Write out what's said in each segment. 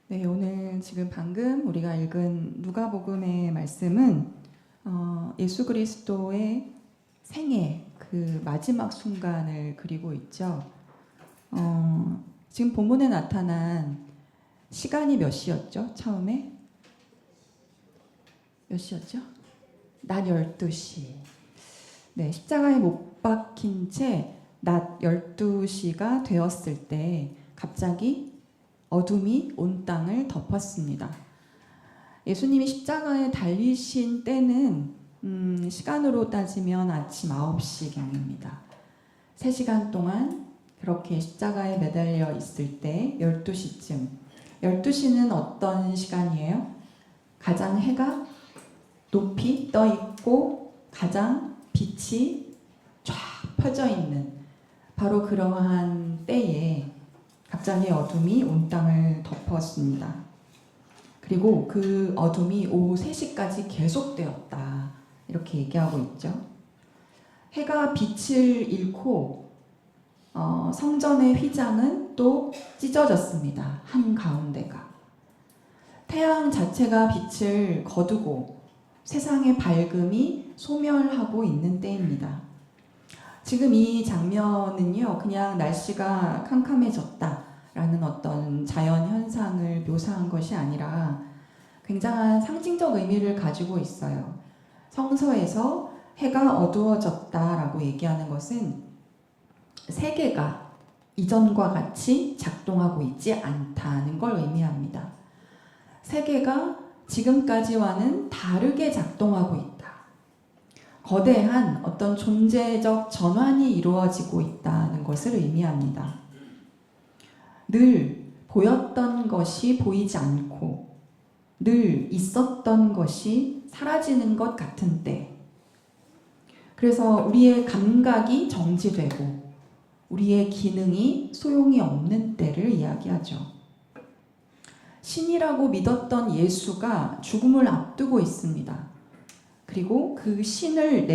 네, 오늘 지금 방금 우리가 읽은 누가복음의 말씀은 예수 그리스도의 생애 그 마지막 순간을 그리고 있죠. 지금 본문에 나타난 시간이 몇 시였죠? 처음에 몇 시였죠? 낮 12시. 네, 십자가에 못 박힌 채 낮 12시가 되었을 때 갑자기 어둠이 온 땅을 덮었습니다. 예수님이 십자가에 달리신 때는 시간으로 따지면 아침 9시경입니다. 3시간 동안 그렇게 십자가에 매달려 있을 때 12시쯤. 12시는 어떤 시간이에요? 가장 해가 높이 떠 있고 가장 빛이 쫙 펴져 있는 바로 그러한 때에 갑자기 어둠이 온 땅을 덮었습니다. 그리고 그 어둠이 오후 3시까지 계속되었다. 이렇게 얘기하고 있죠. 해가 빛을 잃고 성전의 휘장은 또 찢어졌습니다. 한가운데가. 태양 자체가 빛을 거두고 세상의 밝음이 소멸하고 있는 때입니다. 지금 이 장면은요, 그냥 날씨가 캄캄해졌다라는 어떤 자연 현상을 묘사한 것이 아니라 굉장한 상징적 의미를 가지고 있어요. 성서에서 해가 어두워졌다라고 얘기하는 것은 세계가 이전과 같이 작동하고 있지 않다는 걸 의미합니다. 세계가 지금까지와는 다르게 작동하고 있다. 거대한 어떤 존재적 전환이 이루어지고 있다는 것을 의미합니다. 늘 보였던 것이 보이지 않고 늘 있었던 것이 사라지는 것 같은 때. 그래서 우리의 감각이 정지되고 우리의 기능이 소용이 없는 때를 이야기하죠. 신이라고 믿었던 예수가 죽음을 앞두고 있습니다. 그리고 그 신을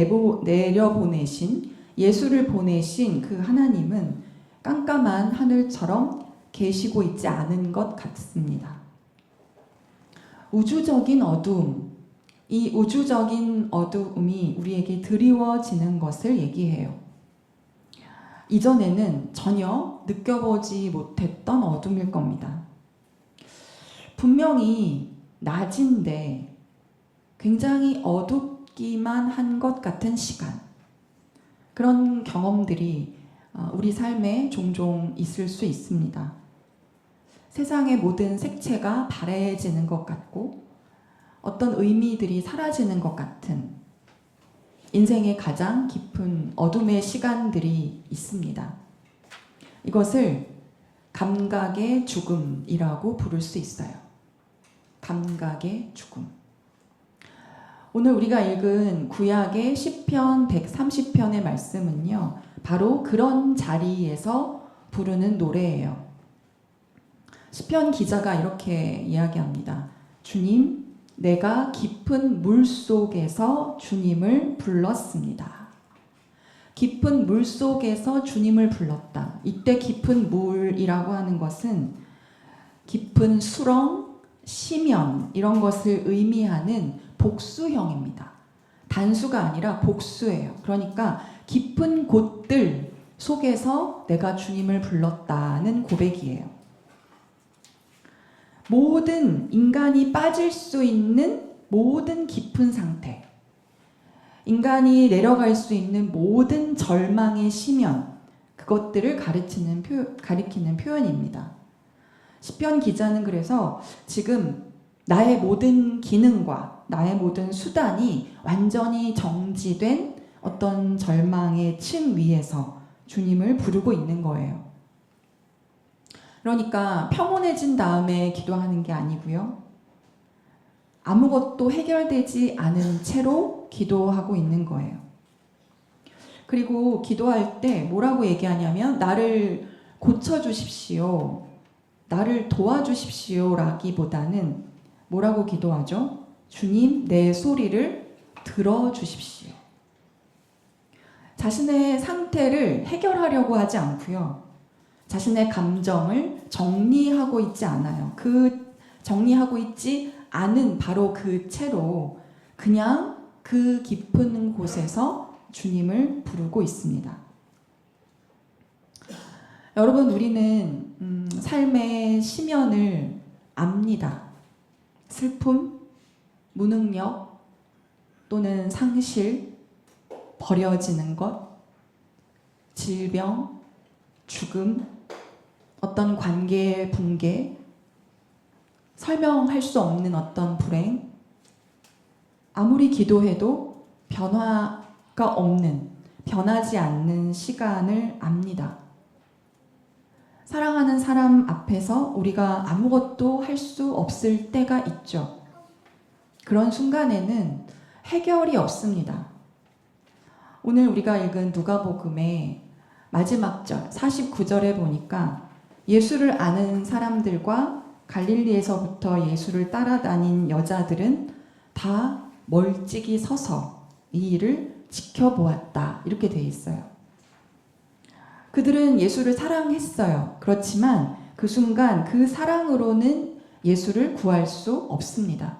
내려보내신 예수를 보내신 그 하나님은 깜깜한 하늘처럼 계시고 있지 않은 것 같습니다. 우주적인 어두움, 이 우주적인 어두움이 우리에게 드리워지는 것을 얘기해요. 이전에는 전혀 느껴보지 못했던 어둠일 겁니다. 분명히 낮인데 굉장히 어둡기만 한 것 같은 시간. 그런 경험들이 우리 삶에 종종 있을 수 있습니다. 세상의 모든 색채가 바래지는 것 같고 어떤 의미들이 사라지는 것 같은 인생의 가장 깊은 어둠의 시간들이 있습니다. 이것을 감각의 죽음이라고 부를 수 있어요. 감각의 죽음. 오늘 우리가 읽은 구약의 시편 130편의 말씀은요, 바로 그런 자리에서 부르는 노래예요. 시편 기자가 이렇게 이야기합니다. 주님, 내가 깊은 물 속에서 주님을 불렀습니다. 깊은 물 속에서 주님을 불렀다. 이때 깊은 물이라고 하는 것은 깊은 수렁, 심연 이런 것을 의미하는 복수형입니다. 단수가 아니라 복수예요. 그러니까 깊은 곳들 속에서 내가 주님을 불렀다는 고백이에요. 모든 인간이 빠질 수 있는 모든 깊은 상태, 인간이 내려갈 수 있는 모든 절망의 심연, 그것들을 가리키는 표현입니다. 시편 기자는 그래서 지금 나의 모든 기능과 나의 모든 수단이 완전히 정지된 어떤 절망의 층 위에서 주님을 부르고 있는 거예요. 그러니까 평온해진 다음에 기도하는 게 아니고요. 아무것도 해결되지 않은 채로 기도하고 있는 거예요. 그리고 기도할 때 뭐라고 얘기하냐면 나를 고쳐주십시오. 나를 도와주십시오 라기보다는 뭐라고 기도하죠? 주님, 내 소리를 들어주십시오. 자신의 상태를 해결하려고 하지 않고요. 자신의 감정을 정리하고 있지 않아요. 그 정리하고 있지 않은 바로 그 채로 그냥 그 깊은 곳에서 주님을 부르고 있습니다. 여러분, 우리는 삶의 심연을 압니다. 슬픔, 무능력, 또는 상실, 버려지는 것, 질병, 죽음, 어떤 관계의 붕괴, 설명할 수 없는 어떤 불행, 아무리 기도해도 변화가 없는, 변하지 않는 시간을 압니다. 사랑하는 사람 앞에서 우리가 아무것도 할 수 없을 때가 있죠. 그런 순간에는 해결이 없습니다. 오늘 우리가 읽은 누가복음의 마지막 절 49절에 보니까 예수를 아는 사람들과 갈릴리에서부터 예수를 따라다닌 여자들은 다 멀찍이 서서 이 일을 지켜보았다. 이렇게 돼 있어요. 그들은 예수를 사랑했어요. 그렇지만 그 순간 그 사랑으로는 예수를 구할 수 없습니다.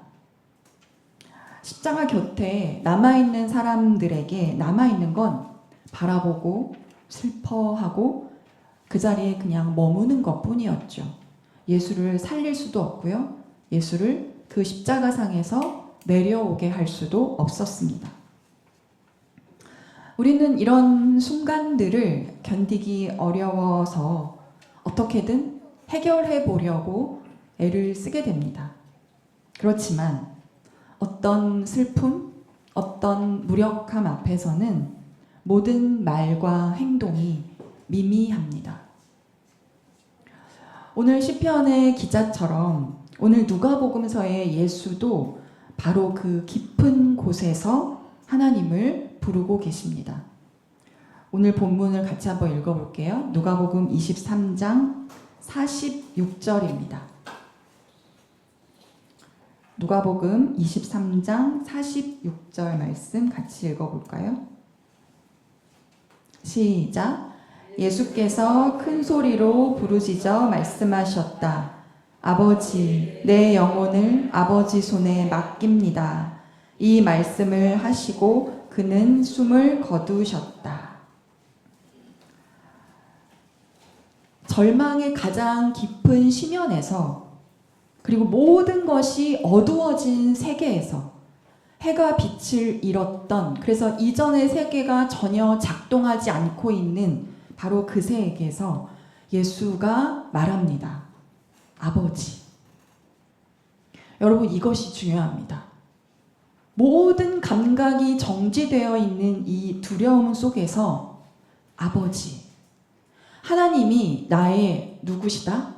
십자가 곁에 남아있는 사람들에게 남아있는 건 바라보고 슬퍼하고 그 자리에 그냥 머무는 것 뿐이었죠. 예수를 살릴 수도 없고요. 예수를 그 십자가상에서 내려오게 할 수도 없었습니다. 우리는 이런 순간들을 견디기 어려워서 어떻게든 해결해 보려고 애를 쓰게 됩니다. 그렇지만 어떤 슬픔, 어떤 무력함 앞에서는 모든 말과 행동이 미미합니다. 오늘 시편의 기자처럼 오늘 누가복음서의 예수도 바로 그 깊은 곳에서 하나님을 부르고 계십니다. 오늘 본문을 같이 한번 읽어볼게요. 누가복음 23장 46절입니다. 누가복음 23장 46절 말씀 같이 읽어볼까요? 시작. 예수께서 큰 소리로 부르짖어 말씀하셨다. 아버지, 내 영혼을 아버지 손에 맡깁니다. 이 말씀을 하시고 그는 숨을 거두셨다. 절망의 가장 깊은 심연에서 그리고 모든 것이 어두워진 세계에서 해가 빛을 잃었던, 그래서 이전의 세계가 전혀 작동하지 않고 있는 바로 그 세계에서 예수가 말합니다. 아버지. 여러분, 이것이 중요합니다. 모든 감각이 정지되어 있는 이 두려움 속에서 아버지. 하나님이 나의 누구시다?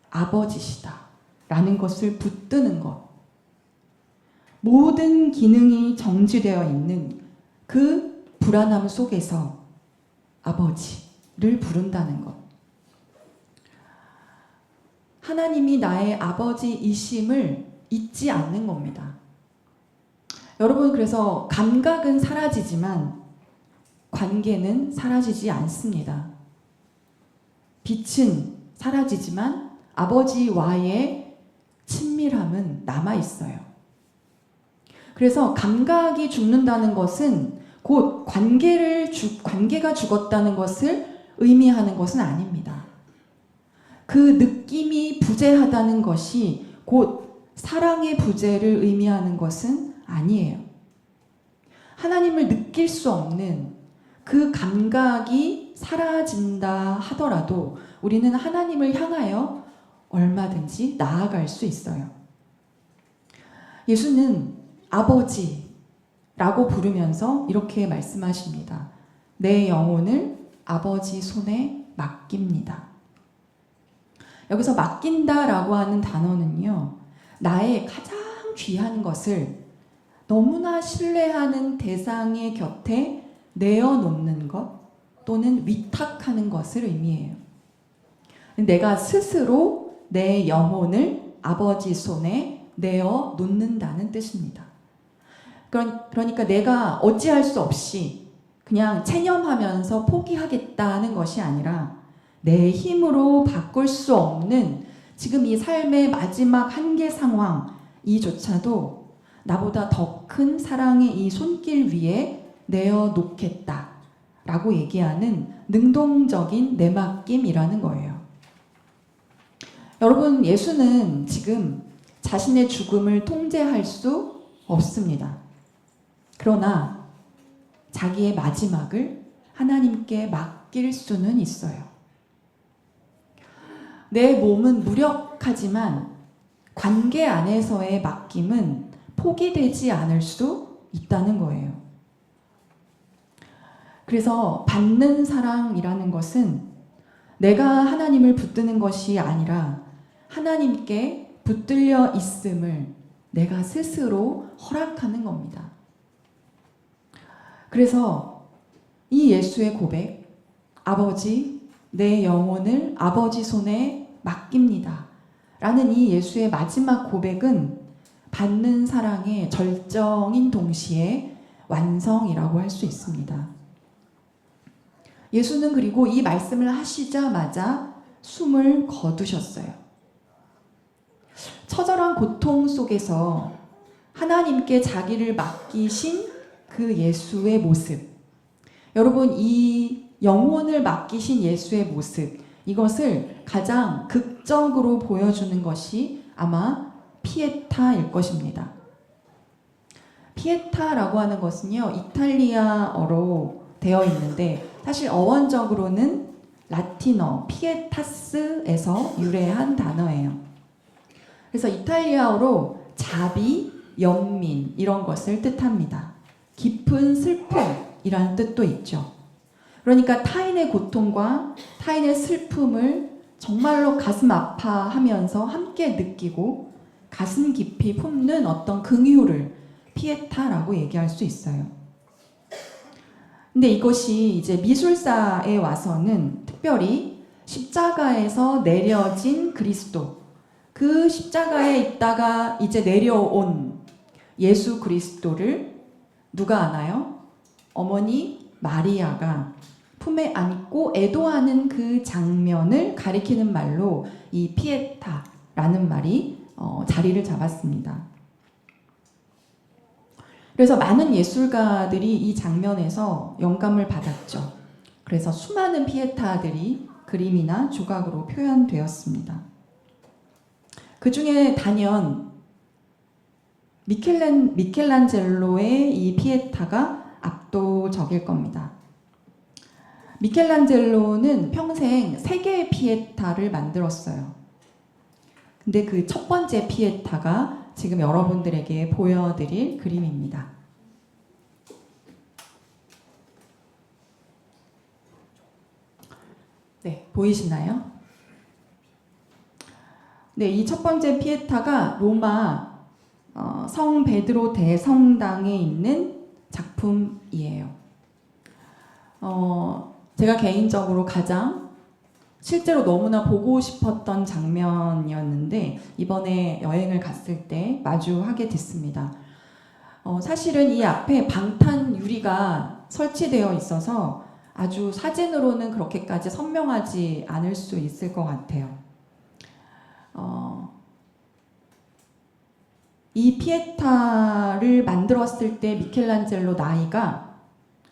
아버지시다. 라는 것을 붙드는 것. 모든 기능이 정지되어 있는 그 불안함 속에서 아버지를 부른다는 것. 하나님이 나의 아버지이심을 잊지 않는 겁니다. 여러분, 그래서 감각은 사라지지만 관계는 사라지지 않습니다. 빛은 사라지지만 아버지와의 친밀함은 남아있어요. 그래서 감각이 죽는다는 것은 곧 관계가 죽었다는 것을 의미하는 것은 아닙니다. 그 느낌이 부재하다는 것이 곧 사랑의 부재를 의미하는 것은 아니에요. 하나님을 느낄 수 없는 그 감각이 사라진다 하더라도 우리는 하나님을 향하여 얼마든지 나아갈 수 있어요. 예수는 아버지라고 부르면서 이렇게 말씀하십니다. 내 영혼을 아버지 손에 맡깁니다. 여기서 맡긴다라고 하는 단어는요, 나의 가장 귀한 것을 너무나 신뢰하는 대상의 곁에 내어놓는 것 또는 위탁하는 것을 의미해요. 내가 스스로 내 영혼을 아버지 손에 내어놓는다는 뜻입니다. 그러니까 내가 어찌할 수 없이 그냥 체념하면서 포기하겠다는 것이 아니라 내 힘으로 바꿀 수 없는 지금 이 삶의 마지막 한계 상황 이조차도 나보다 더 큰 사랑의 이 손길 위에 내어놓겠다 라고 얘기하는 능동적인 내맡김이라는 거예요. 여러분, 예수는 지금 자신의 죽음을 통제할 수 없습니다. 그러나 자기의 마지막을 하나님께 맡길 수는 있어요. 내 몸은 무력하지만 관계 안에서의 맡김은 포기되지 않을 수 있다는 거예요. 그래서 받는 사랑이라는 것은 내가 하나님을 붙드는 것이 아니라 하나님께 붙들려 있음을 내가 스스로 허락하는 겁니다. 그래서 이 예수의 고백, 아버지, 내 영혼을 아버지 손에 맡깁니다. 라는 이 예수의 마지막 고백은 받는 사랑의 절정인 동시에 완성이라고 할 수 있습니다. 예수는 그리고 이 말씀을 하시자마자 숨을 거두셨어요. 처절한 고통 속에서 하나님께 자기를 맡기신 그 예수의 모습. 여러분, 이 영혼을 맡기신 예수의 모습, 이것을 가장 극적으로 보여주는 것이 아마 피에타일 것입니다. 피에타라고 하는 것은요, 이탈리아어로 되어 있는데 사실 어원적으로는 라틴어 피에타스에서 유래한 단어예요. 그래서 이탈리아어로 자비, 연민 이런 것을 뜻합니다. 깊은 슬픔이라는 뜻도 있죠. 그러니까 타인의 고통과 타인의 슬픔을 정말로 가슴 아파하면서 함께 느끼고 가슴 깊이 품는 어떤 긍휼을 피에타라고 얘기할 수 있어요. 근데 이것이 이제 미술사에 와서는 특별히 십자가에서 내려진 그리스도, 그 십자가에 있다가 이제 내려온 예수 그리스도를 누가 아나요? 어머니 마리아가 품에 안고 애도하는 그 장면을 가리키는 말로 이 피에타라는 말이 자리를 잡았습니다. 그래서 많은 예술가들이 이 장면에서 영감을 받았죠. 그래서 수많은 피에타들이 그림이나 조각으로 표현되었습니다. 그 중에 단연 미켈란젤로의 이 피에타가 압도적일 겁니다. 미켈란젤로는 평생 3개의 피에타를 만들었어요. 근데 그 첫 번째 피에타가 지금 여러분들에게 보여드릴 그림입니다. 네, 보이시나요? 네, 이 첫 번째 피에타가 로마 성 베드로 대성당에 있는 작품이에요. 제가 개인적으로 가장 실제로 너무나 보고 싶었던 장면이었는데 이번에 여행을 갔을 때 마주하게 됐습니다. 사실은 이 앞에 방탄 유리가 설치되어 있어서 아주 사진으로는 그렇게까지 선명하지 않을 수 있을 것 같아요. 이 피에타를 만들었을 때 미켈란젤로 나이가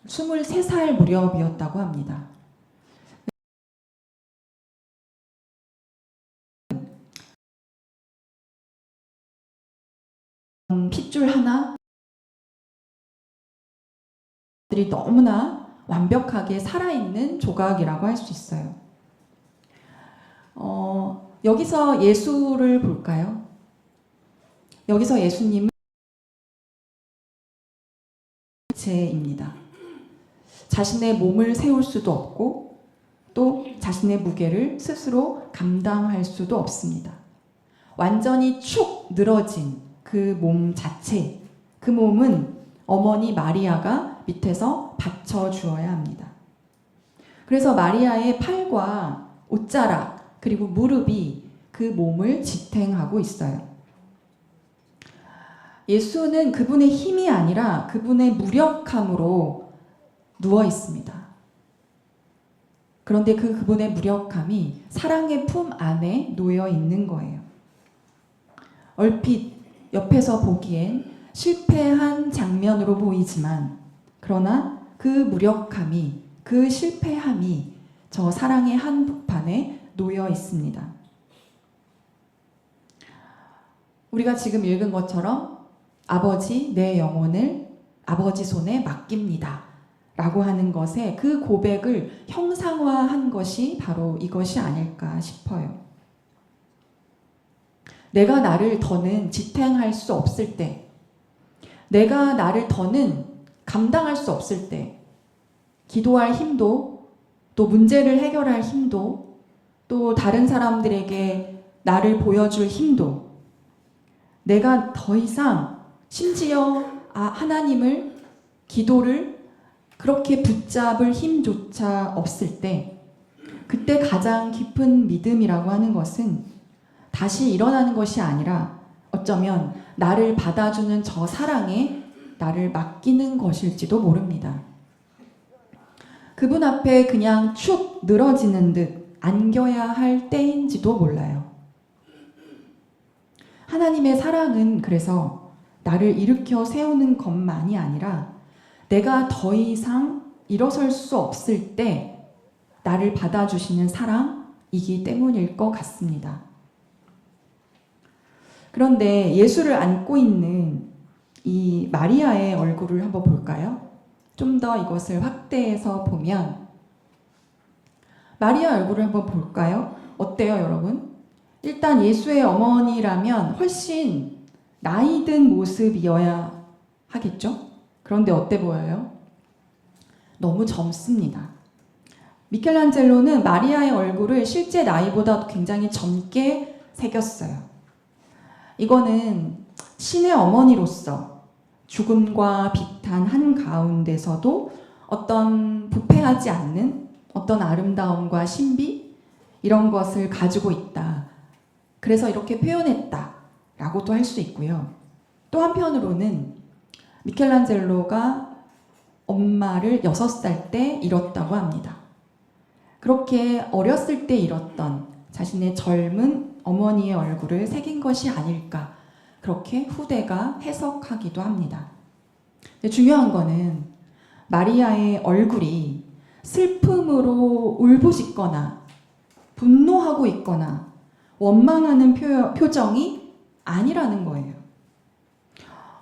23살 무렵이었다고 합니다. 핏줄 하나 들이 너무나 완벽하게 살아있는 조각이라고 할 수 있어요. 여기서 예수를 볼까요? 여기서 예수님은 제입니다. 자신의 몸을 세울 수도 없고 또 자신의 무게를 스스로 감당할 수도 없습니다. 완전히 축 늘어진 그 몸 자체, 그 몸은 어머니 마리아가 밑에서 받쳐주어야 합니다. 그래서 마리아의 팔과 옷자락 그리고 무릎이 그 몸을 지탱하고 있어요. 예수는 그분의 힘이 아니라 그분의 무력함으로 누워 있습니다. 그런데 그분의 무력함이 사랑의 품 안에 놓여 있는 거예요. 얼핏 옆에서 보기엔 실패한 장면으로 보이지만, 그러나 그 무력함이, 그 실패함이 저 사랑의 한복판에 놓여 있습니다. 우리가 지금 읽은 것처럼 아버지, 내 영혼을 아버지 손에 맡깁니다 라고 하는 것에 그 고백을 형상화한 것이 바로 이것이 아닐까 싶어요. 내가 나를 더는 지탱할 수 없을 때, 내가 나를 더는 감당할 수 없을 때, 기도할 힘도, 또 문제를 해결할 힘도, 또 다른 사람들에게 나를 보여줄 힘도, 내가 더 이상 심지어 하나님을, 기도를 그렇게 붙잡을 힘조차 없을 때, 그때 가장 깊은 믿음이라고 하는 것은 다시 일어나는 것이 아니라 어쩌면 나를 받아주는 저 사랑에 나를 맡기는 것일지도 모릅니다. 그분 앞에 그냥 축 늘어지는 듯 안겨야 할 때인지도 몰라요. 하나님의 사랑은 그래서 나를 일으켜 세우는 것만이 아니라 내가 더 이상 일어설 수 없을 때 나를 받아주시는 사랑이기 때문일 것 같습니다. 그런데 예수를 안고 있는 이 마리아의 얼굴을 한번 볼까요? 좀 더 이것을 확대해서 보면 마리아 얼굴을 한번 볼까요? 어때요, 여러분? 일단 예수의 어머니라면 훨씬 나이 든 모습이어야 하겠죠? 그런데 어때 보여요? 너무 젊습니다. 미켈란젤로는 마리아의 얼굴을 실제 나이보다 굉장히 젊게 새겼어요. 이거는 신의 어머니로서 죽음과 비탄 한가운데서도 어떤 부패하지 않는 어떤 아름다움과 신비 이런 것을 가지고 있다. 그래서 이렇게 표현했다 라고도 할 수 있고요. 또 한편으로는 미켈란젤로가 엄마를 6살 때 잃었다고 합니다. 그렇게 어렸을 때 잃었던 자신의 젊은 어머니의 얼굴을 새긴 것이 아닐까, 그렇게 후대가 해석하기도 합니다. 근데 중요한 거는 마리아의 얼굴이 슬픔으로 울부짖거나 분노하고 있거나 원망하는 표정이 아니라는 거예요.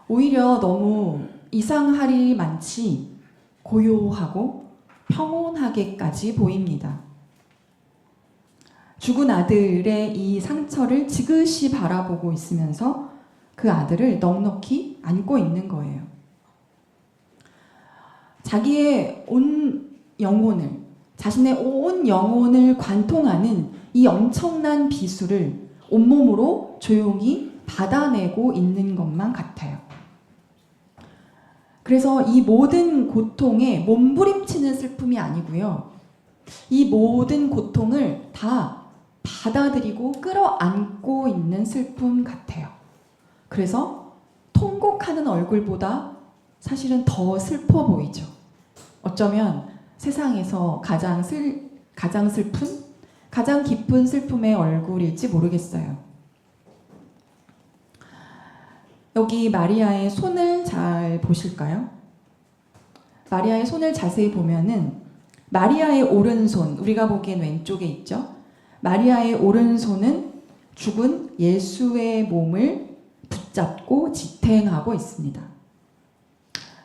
오히려 너무 이상할이 많지 고요하고 평온하게까지 보입니다. 죽은 아들의 이 상처를 지그시 바라보고 있으면서 그 아들을 넉넉히 안고 있는 거예요. 자기의 온 영혼을, 자신의 온 영혼을 관통하는 이 엄청난 비수를 온몸으로 조용히 받아내고 있는 것만 같아요. 그래서 이 모든 고통에 몸부림치는 슬픔이 아니고요. 이 모든 고통을 다 받아들이고 끌어안고 있는 슬픔 같아요. 그래서 통곡하는 얼굴보다 사실은 더 슬퍼 보이죠. 어쩌면 세상에서 가장 슬픈, 가장 깊은 슬픔의 얼굴일지 모르겠어요. 여기 마리아의 손을 잘 보실까요? 마리아의 손을 자세히 보면은 마리아의 오른손, 우리가 보기엔 왼쪽에 있죠? 마리아의 오른손은 죽은 예수의 몸을 붙잡고 지탱하고 있습니다.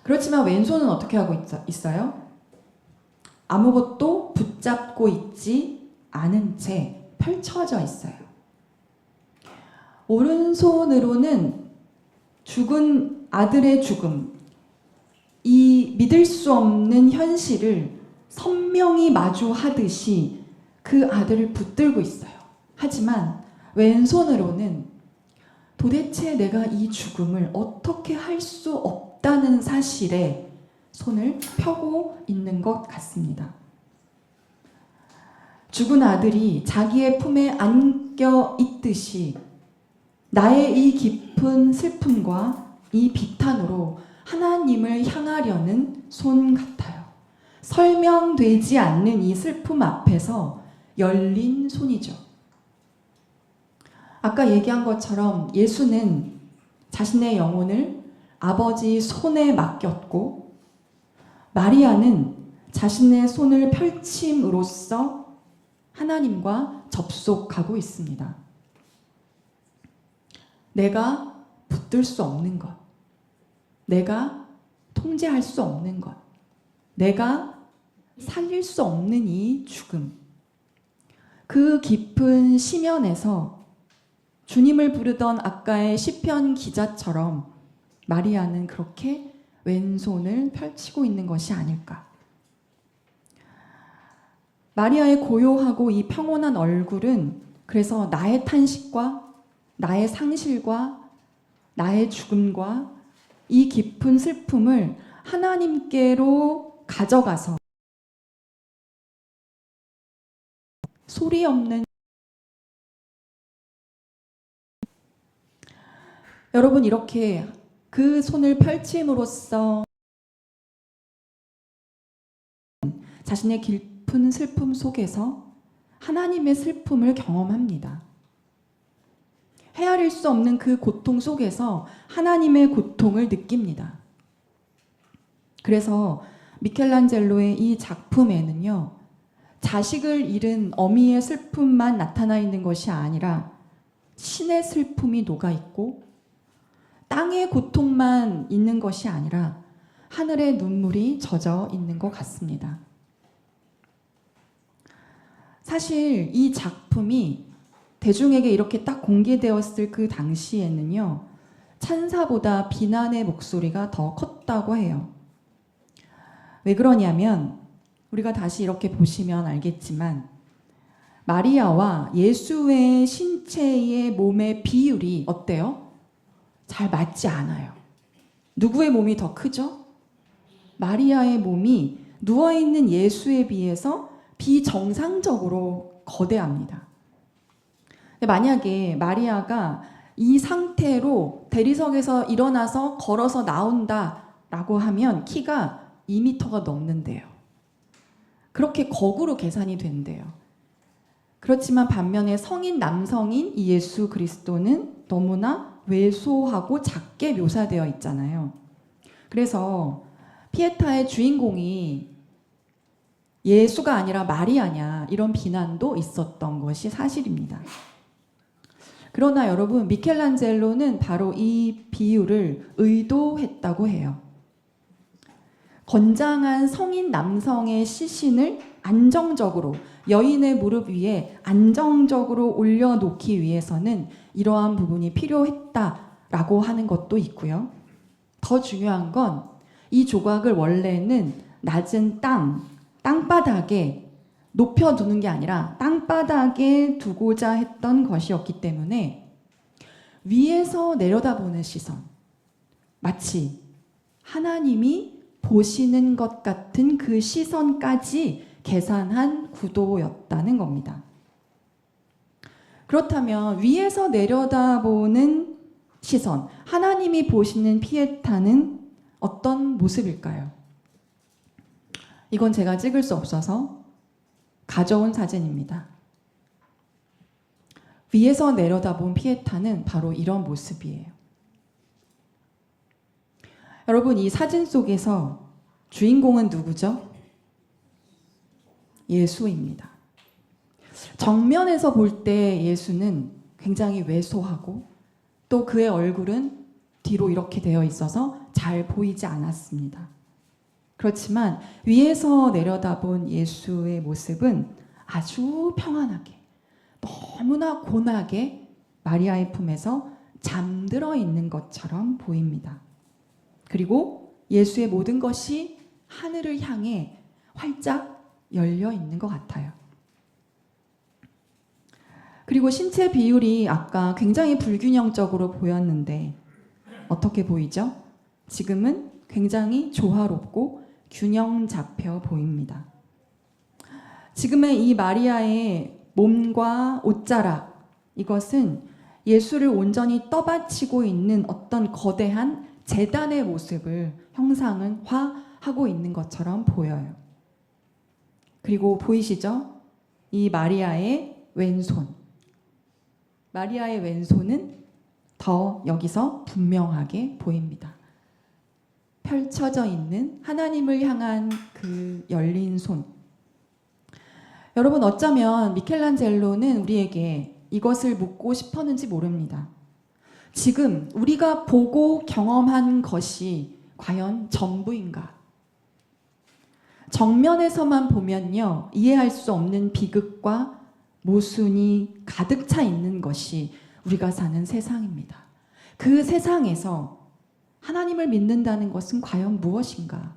그렇지만 왼손은 어떻게 하고 있어요? 아무것도 붙잡고 있지 않은 채 펼쳐져 있어요. 오른손으로는 죽은 아들의 죽음, 이 믿을 수 없는 현실을 선명히 마주하듯이 그 아들을 붙들고 있어요. 하지만 왼손으로는 도대체 내가 이 죽음을 어떻게 할 수 없다는 사실에 손을 펴고 있는 것 같습니다. 죽은 아들이 자기의 품에 안겨 있듯이 나의 이 깊은 슬픔과 이 비탄으로 하나님을 향하려는 손 같아요. 설명되지 않는 이 슬픔 앞에서 열린 손이죠. 아까 얘기한 것처럼 예수는 자신의 영혼을 아버지 손에 맡겼고, 마리아는 자신의 손을 펼침으로써 하나님과 접속하고 있습니다. 내가 붙들 수 없는 것, 내가 통제할 수 없는 것, 내가 살릴 수 없는 이 죽음, 그 깊은 심연에서 주님을 부르던 아까의 시편 기자처럼 마리아는 그렇게 왼손을 펼치고 있는 것이 아닐까. 마리아의 고요하고 이 평온한 얼굴은 그래서 나의 탄식과 나의 상실과 나의 죽음과 이 깊은 슬픔을 하나님께로 가져가서 소리 없는, 여러분 이렇게 그 손을 펼침으로써 자신의 깊은 슬픔 속에서 하나님의 슬픔을 경험합니다. 헤아릴 수 없는 그 고통 속에서 하나님의 고통을 느낍니다. 그래서 미켈란젤로의 이 작품에는요, 자식을 잃은 어미의 슬픔만 나타나 있는 것이 아니라 신의 슬픔이 녹아 있고, 땅의 고통만 있는 것이 아니라 하늘의 눈물이 젖어 있는 것 같습니다. 사실 이 작품이 대중에게 이렇게 딱 공개되었을 그 당시에는요, 찬사보다 비난의 목소리가 더 컸다고 해요. 왜 그러냐면 우리가 다시 이렇게 보시면 알겠지만 마리아와 예수의 신체의 몸의 비율이 어때요? 잘 맞지 않아요. 누구의 몸이 더 크죠? 마리아의 몸이 누워있는 예수에 비해서 비정상적으로 거대합니다. 만약에 마리아가 이 상태로 대리석에서 일어나서 걸어서 나온다라고 하면 키가 2m가 넘는데요. 그렇게 거꾸로 계산이 된대요. 그렇지만 반면에 성인 남성인 이 예수 그리스도는 너무나 왜소하고 작게 묘사되어 있잖아요. 그래서 피에타의 주인공이 예수가 아니라 마리아냐 이런 비난도 있었던 것이 사실입니다. 그러나 여러분, 미켈란젤로는 바로 이 비유를 의도했다고 해요. 건장한 성인 남성의 시신을 안정적으로 여인의 무릎 위에 안정적으로 올려놓기 위해서는 이러한 부분이 필요했다라고 하는 것도 있고요. 더 중요한 건 이 조각을 원래는 낮은 땅바닥에 높여두는 게 아니라 땅바닥에 두고자 했던 것이었기 때문에 위에서 내려다보는 시선, 마치 하나님이 보시는 것 같은 그 시선까지 계산한 구도였다는 겁니다. 그렇다면 위에서 내려다보는 시선, 하나님이 보시는 피에타는 어떤 모습일까요? 이건 제가 찍을 수 없어서 가져온 사진입니다. 위에서 내려다본 피에타는 바로 이런 모습이에요. 여러분, 이 사진 속에서 주인공은 누구죠? 예수입니다. 정면에서 볼 때 예수는 굉장히 왜소하고 또 그의 얼굴은 뒤로 이렇게 되어 있어서 잘 보이지 않았습니다. 그렇지만 위에서 내려다본 예수의 모습은 아주 평안하게, 너무나 고나게 마리아의 품에서 잠들어 있는 것처럼 보입니다. 그리고 예수의 모든 것이 하늘을 향해 활짝 열려 있는 것 같아요. 그리고 신체 비율이 아까 굉장히 불균형적으로 보였는데 어떻게 보이죠? 지금은 굉장히 조화롭고 균형 잡혀 보입니다. 지금의 이 마리아의 몸과 옷자락, 이것은 예수를 온전히 떠받치고 있는 어떤 거대한 제단의 모습을 형상화하고 있는 것처럼 보여요. 그리고 보이시죠? 이 마리아의 왼손. 마리아의 왼손은 더 여기서 분명하게 보입니다. 펼쳐져 있는 하나님을 향한 그 열린 손. 여러분, 어쩌면 미켈란젤로는 우리에게 이것을 묻고 싶었는지 모릅니다. 지금 우리가 보고 경험한 것이 과연 전부인가? 정면에서만 보면요, 이해할 수 없는 비극과 모순이 가득 차 있는 것이 우리가 사는 세상입니다. 그 세상에서 하나님을 믿는다는 것은 과연 무엇인가?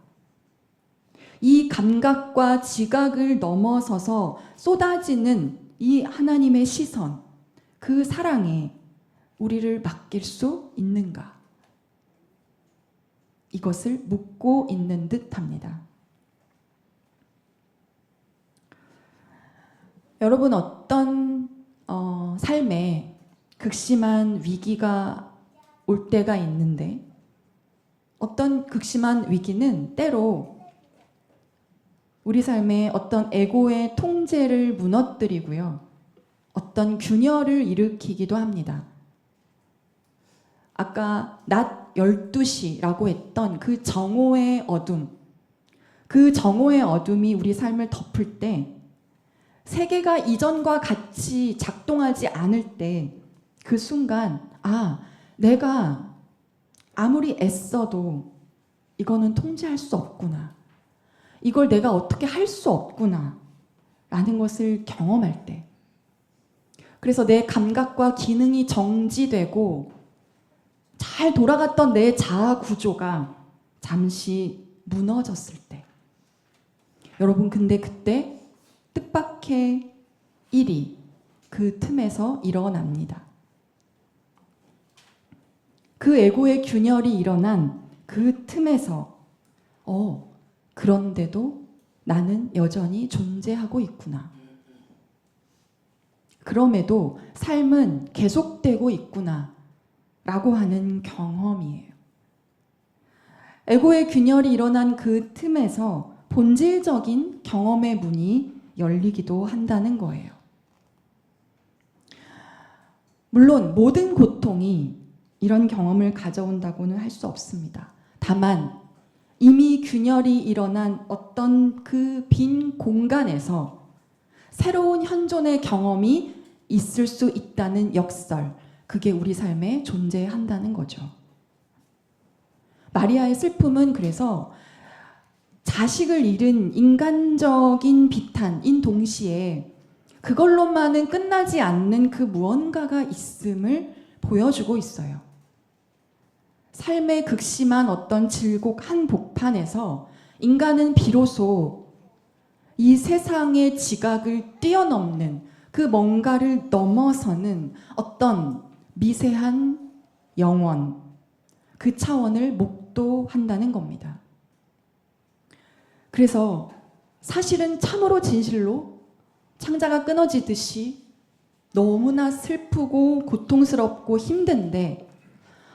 이 감각과 지각을 넘어서서 쏟아지는 이 하나님의 시선, 그 사랑에 우리를 맡길 수 있는가? 이것을 묻고 있는 듯 합니다. 여러분, 어떤 삶에 극심한 위기가 올 때가 있는데, 어떤 극심한 위기는 때로 우리 삶에 어떤 에고의 통제를 무너뜨리고요, 어떤 균열을 일으키기도 합니다. 아까 낮 12시라고 했던 그 정오의 어둠, 그 정오의 어둠이 우리 삶을 덮을 때, 세계가 이전과 같이 작동하지 않을 때, 그 순간, 내가 아무리 애써도 이거는 통제할 수 없구나. 이걸 내가 어떻게 할 수 없구나. 라는 것을 경험할 때. 그래서 내 감각과 기능이 정지되고 잘 돌아갔던 내 자아 구조가 잠시 무너졌을 때. 여러분, 근데 그때 뜻밖의 일이 그 틈에서 일어납니다. 그 에고의 균열이 일어난 그 틈에서 그런데도 나는 여전히 존재하고 있구나. 그럼에도 삶은 계속되고 있구나 라고 하는 경험이에요. 에고의 균열이 일어난 그 틈에서 본질적인 경험의 문이 열리기도 한다는 거예요. 물론 모든 고통이 이런 경험을 가져온다고는 할 수 없습니다. 다만 이미 균열이 일어난 어떤 그 빈 공간에서 새로운 현존의 경험이 있을 수 있다는 역설, 그게 우리 삶에 존재한다는 거죠. 마리아의 슬픔은 그래서 자식을 잃은 인간적인 비탄인 동시에 그걸로만은 끝나지 않는 그 무언가가 있음을 보여주고 있어요. 삶의 극심한 어떤 질곡 한복판에서 인간은 비로소 이 세상의 지각을 뛰어넘는 그 뭔가를 넘어서는 어떤 미세한 영원, 그 차원을 목도한다는 겁니다. 그래서 사실은 참으로 진실로 창자가 끊어지듯이 너무나 슬프고 고통스럽고 힘든데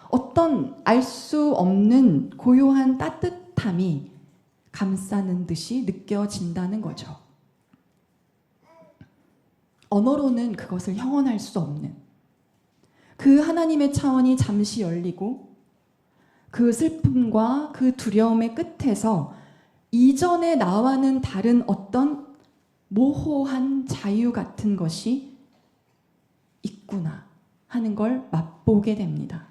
어떤 알 수 없는 고요한 따뜻함이 감싸는 듯이 느껴진다는 거죠. 언어로는 그것을 형언할 수 없는 그 하나님의 차원이 잠시 열리고 그 슬픔과 그 두려움의 끝에서 이전의 나와는 다른 어떤 모호한 자유 같은 것이 있구나 하는 걸 맛보게 됩니다.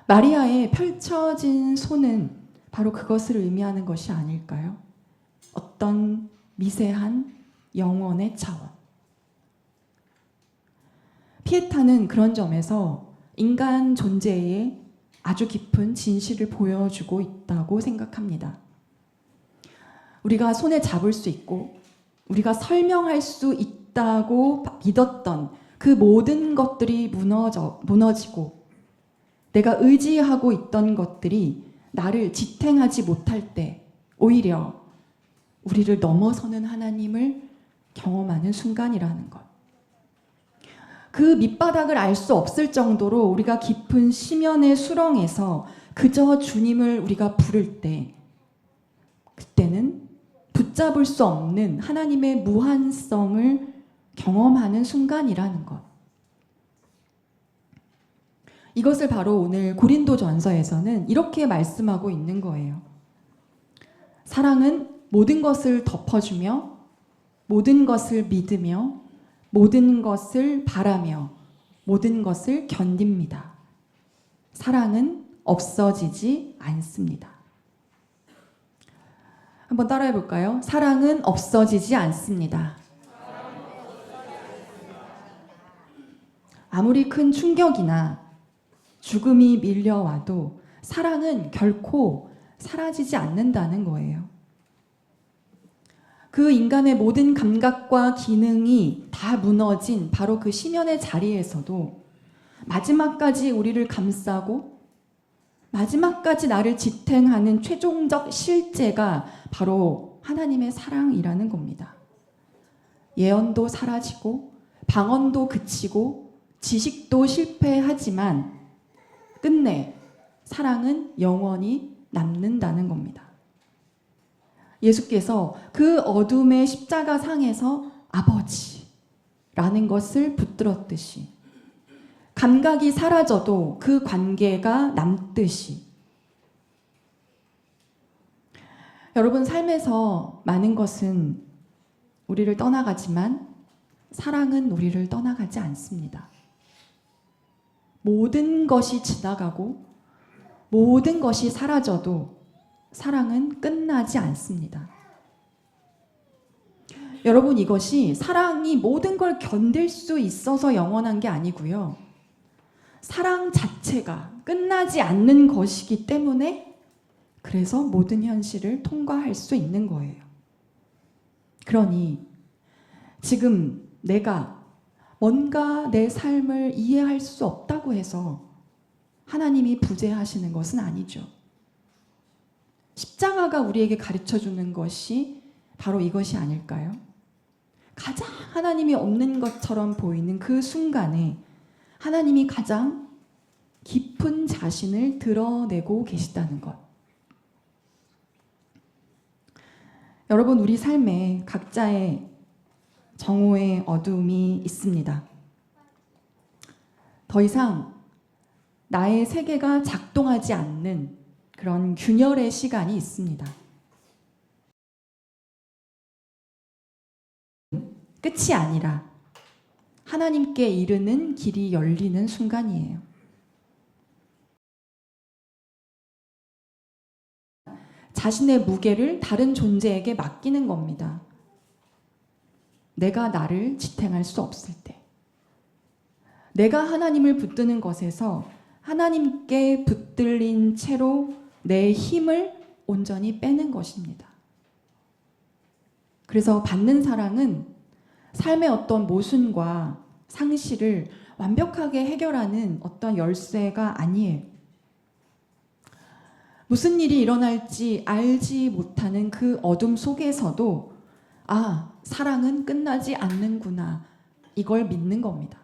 마리아의 펼쳐진 손은 바로 그것을 의미하는 것이 아닐까요? 어떤 미세한 영원의 차원. 피에타는 그런 점에서 인간 존재의 아주 깊은 진실을 보여주고 있다고 생각합니다. 우리가 손에 잡을 수 있고 우리가 설명할 수 있다고 믿었던 그 모든 것들이 무너지고 내가 의지하고 있던 것들이 나를 지탱하지 못할 때 오히려 우리를 넘어서는 하나님을 경험하는 순간이라는 것. 그 밑바닥을 알 수 없을 정도로 우리가 깊은 심연의 수렁에서 그저 주님을 우리가 부를 때 그때는 붙잡을 수 없는 하나님의 무한성을 경험하는 순간이라는 것. 이것을 바로 오늘 고린도전서에서는 이렇게 말씀하고 있는 거예요. 사랑은 모든 것을 덮어주며 모든 것을 믿으며 모든 것을 바라며 모든 것을 견딥니다. 사랑은 없어지지 않습니다. 한번 따라해 볼까요? 사랑은 없어지지 않습니다. 아무리 큰 충격이나 죽음이 밀려와도 사랑은 결코 사라지지 않는다는 거예요. 그 인간의 모든 감각과 기능이 다 무너진 바로 그 심연의 자리에서도 마지막까지 우리를 감싸고 마지막까지 나를 지탱하는 최종적 실제가 바로 하나님의 사랑이라는 겁니다. 예언도 사라지고 방언도 그치고 지식도 실패하지만 끝내 사랑은 영원히 남는다는 겁니다. 예수께서 그 어둠의 십자가 상에서 아버지라는 것을 붙들었듯이 감각이 사라져도 그 관계가 남듯이 여러분 삶에서 많은 것은 우리를 떠나가지만 사랑은 우리를 떠나가지 않습니다. 모든 것이 지나가고 모든 것이 사라져도 사랑은 끝나지 않습니다. 여러분 이것이 사랑이 모든 걸 견딜 수 있어서 영원한 게 아니고요. 사랑 자체가 끝나지 않는 것이기 때문에 그래서 모든 현실을 통과할 수 있는 거예요. 그러니 지금 내가 뭔가 내 삶을 이해할 수 없다고 해서 하나님이 부재하시는 것은 아니죠. 십자가가 우리에게 가르쳐주는 것이 바로 이것이 아닐까요? 가장 하나님이 없는 것처럼 보이는 그 순간에 하나님이 가장 깊은 자신을 드러내고 계시다는 것. 여러분 우리 삶에 각자의 정오의 어둠이 있습니다. 더 이상 나의 세계가 작동하지 않는 그런 균열의 시간이 있습니다. 끝이 아니라 하나님께 이르는 길이 열리는 순간이에요. 자신의 무게를 다른 존재에게 맡기는 겁니다. 내가 나를 지탱할 수 없을 때. 내가 하나님을 붙드는 것에서 하나님께 붙들린 채로 내 힘을 온전히 빼는 것입니다. 그래서 받는 사랑은 삶의 어떤 모순과 상실을 완벽하게 해결하는 어떤 열쇠가 아니에요. 무슨 일이 일어날지 알지 못하는 그 어둠 속에서도 사랑은 끝나지 않는구나. 이걸 믿는 겁니다.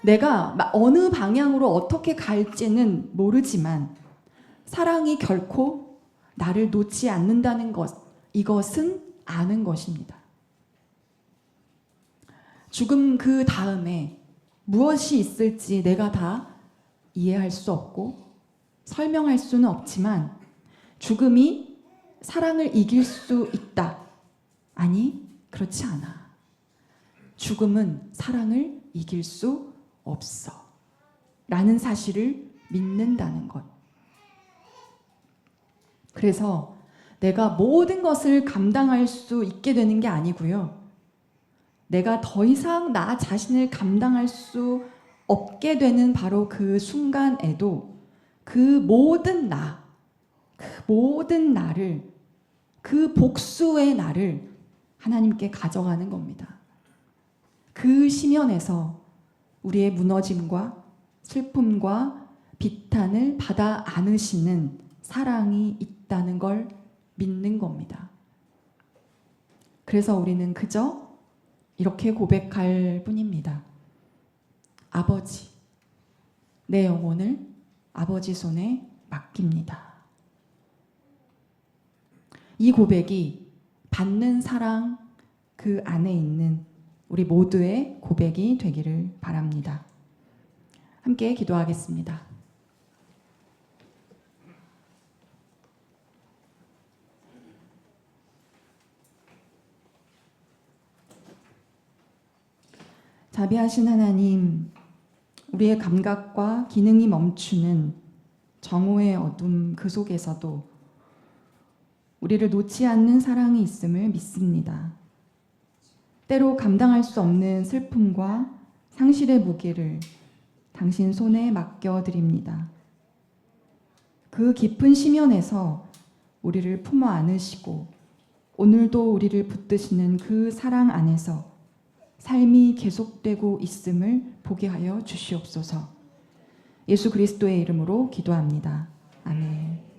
내가 어느 방향으로 어떻게 갈지는 모르지만 사랑이 결코 나를 놓지 않는다는 것, 이것은 아는 것입니다. 죽음 그 다음에 무엇이 있을지 내가 다 이해할 수 없고 설명할 수는 없지만 죽음이 사랑을 이길 수 있다. 아니, 그렇지 않아. 죽음은 사랑을 이길 수 없어. 라는 사실을 믿는다는 것. 그래서 내가 모든 것을 감당할 수 있게 되는 게 아니고요. 내가 더 이상 나 자신을 감당할 수 없게 되는 바로 그 순간에도 그 모든 나를, 그 복수의 나를 하나님께 가져가는 겁니다. 그 심연에서 우리의 무너짐과 슬픔과 비탄을 받아 안으시는 사랑이 있다는 걸 믿는 겁니다. 그래서 우리는 그저 이렇게 고백할 뿐입니다. 아버지, 내 영혼을 아버지 손에 맡깁니다. 이 고백이 받는 사랑 그 안에 있는 우리 모두의 고백이 되기를 바랍니다. 함께 기도하겠습니다. 자비하신 하나님, 우리의 감각과 기능이 멈추는 정오의 어둠 그 속에서도 우리를 놓지 않는 사랑이 있음을 믿습니다. 때로 감당할 수 없는 슬픔과 상실의 무게를 당신 손에 맡겨드립니다. 그 깊은 심연에서 우리를 품어 안으시고 오늘도 우리를 붙드시는 그 사랑 안에서 삶이 계속되고 있음을 보게 하여 주시옵소서. 예수 그리스도의 이름으로 기도합니다. 아멘.